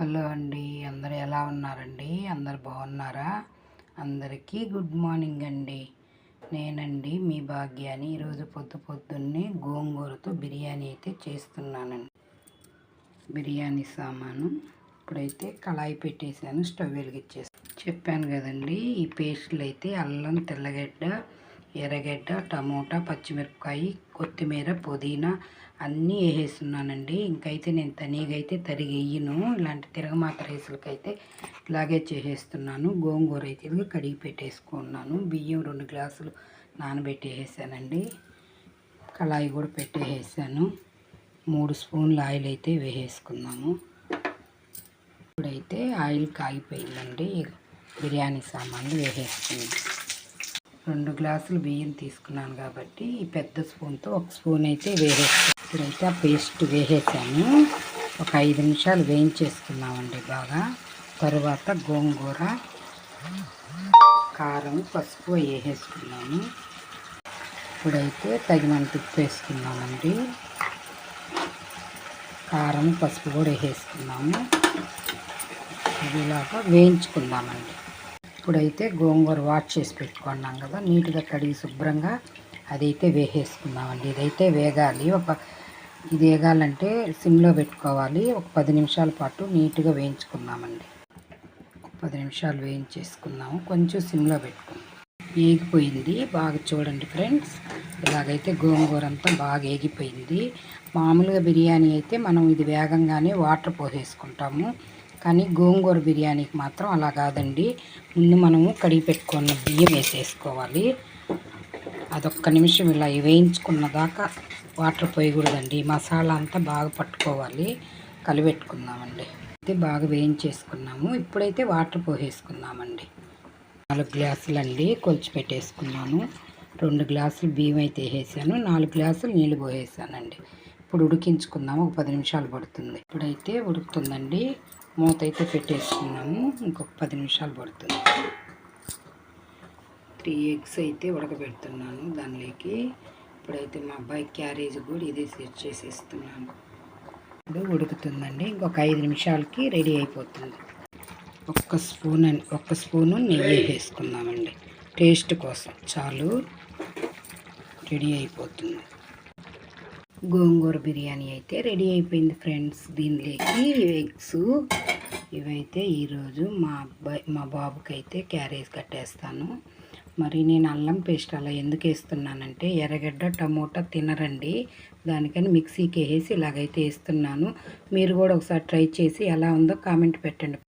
Hello అండి, అందరు ఎలా ఉన్నారండి? అందరు బాగున్నారా? అందరికీ గుడ్ మార్నింగ్ అండి. నేనండి మీ భాగ్యాని. ఈరోజు పొద్దున్నే గోంగూరతో బిర్యానీ అయితే చేస్తున్నానండి. బిర్యానీ సామాను ఇప్పుడైతే కళాయి పెట్టేశాను, స్టవ్ వెలిగించేసాను. చెప్పాను కదండి, ఈ పేస్టులు అయితే అల్లం, తెల్లగడ్డ, ఎర్రగడ్డ, టమోటా, పచ్చిమిరపకాయ, కొత్తిమీర, పుదీనా అన్నీ వేసేస్తున్నానండి. ఇంకైతే నేను తనీగా అయితే తరిగి వేయను. ఇలాంటి తిరగమాత రైసులకైతే ఇలాగే చేసేస్తున్నాను. గోంగూర అయితే ఇది కడిగి పెట్టేసుకున్నాను. బియ్యం 2 గ్లాసులు నానబెట్టేసానండి. కళాయి కూడా పెట్టేసాను. 3 స్పూన్ల ఆయిల్ అయితే వేసేసుకున్నాము. ఇప్పుడైతే ఆయిల్ కాగిపోయిందండి. బిర్యానీ సామాన్లు వేసేసుకున్నాను. 2 గ్లాసులు బియ్యం తీసుకున్నాను కాబట్టి ఈ పెద్ద స్పూన్తో 1 స్పూన్ అయితే వేసేస్తాను. ఇప్పుడైతే ఆ పేస్ట్ వేసేసాను. ఒక 5 నిమిషాలు వేయించేసుకున్నామండి బాగా. తరువాత గోంగూర, కారం, పసుపు వేసేసుకున్నాము. ఇప్పుడైతే తగినంత ఉప్పు వేసుకున్నామండి. కారం, పసుపు కూడా వేసేసుకున్నాము. ఇలాగా వేయించుకుందామండి. ఇప్పుడైతే గోంగూర వాష్ చేసి పెట్టుకున్నాం కదా, నీట్గా కడిగి శుభ్రంగా అదైతే వేసేసుకుందామండి. ఇదైతే వేగాలి. ఇది వేగాలంటే సిమ్లో పెట్టుకోవాలి. ఒక 10 నిమిషాల పాటు నీట్గా వేయించుకుందామండి. 10 నిమిషాలు వేయించేసుకున్నాము. కొంచెం సిమ్లో పెట్టుకుందాం. వేగిపోయింది బాగా. చూడండి ఫ్రెండ్స్, ఇలాగైతే గోంగూర అంతా బాగా వేగిపోయింది. మామూలుగా బిర్యానీ అయితే మనం ఇది వేగంగానే వాటర్ పోసేసుకుంటాము. కానీ గోంగూర బిర్యానీకి మాత్రం అలా కాదండి. ముందు మనము కడిగి పెట్టుకున్న బియ్యం వేసేసుకోవాలి. అదొక్క నిమిషం ఇలా వేయించుకున్న దాకా వాటర్ పోయకూడదండి. మసాలా అంతా బాగా పట్టుకోవాలి. కలిపెట్టుకుందామండి. అయితే బాగా వేయించేసుకున్నాము. ఇప్పుడైతే వాటర్ పోసేసుకుందామండి. 4 గ్లాసులండి కొలిచి పెట్టేసుకున్నాను. 2 గ్లాసులు బియ్యం అయితే వేసేసాను. 4 గ్లాసులు నీళ్ళు పోసేసానండి. ఇప్పుడు ఉడికించుకుందాము. ఒక 10 నిమిషాలు పడుతుంది. ఇప్పుడైతే ఉడుకుతుందండి. మూత అయితే పెట్టేసుకున్నాము. ఇంకొక 10 నిమిషాలు పడుతుంది. 3 ఎగ్స్ అయితే ఉడకబెడుతున్నాను దానిలోకి. ఇప్పుడైతే మా అబ్బాయి క్యారేజ్ కూడా ఇదే సెట్ చేసేస్తున్నాను. ఇప్పుడు ఉడుకుతుందండి. ఇంకొక 5 నిమిషాలకి రెడీ అయిపోతుంది. ఒక్క స్పూను నెయ్యి వేసుకుందామండి. టేస్ట్ కోసం చాలు. రెడీ అయిపోతుంది. గోంగూర బిర్యానీ అయితే రెడీ అయిపోయింది ఫ్రెండ్స్. దీనిలోకి ఎగ్స్ ఇవైతే ఈరోజు మా బాబుకి అయితే క్యారేజ్ కట్టేస్తాను. మరి నేను అల్లం పేస్ట్ అలా ఎందుకు వేస్తున్నానంటే ఎర్రగడ్డ, టమోటా తినరండి. దానికని మిక్సీకి వేసి ఇలాగైతే వేస్తున్నాను. మీరు కూడా ఒకసారి ట్రై చేసి ఎలా ఉందో కామెంట్ పెట్టండి.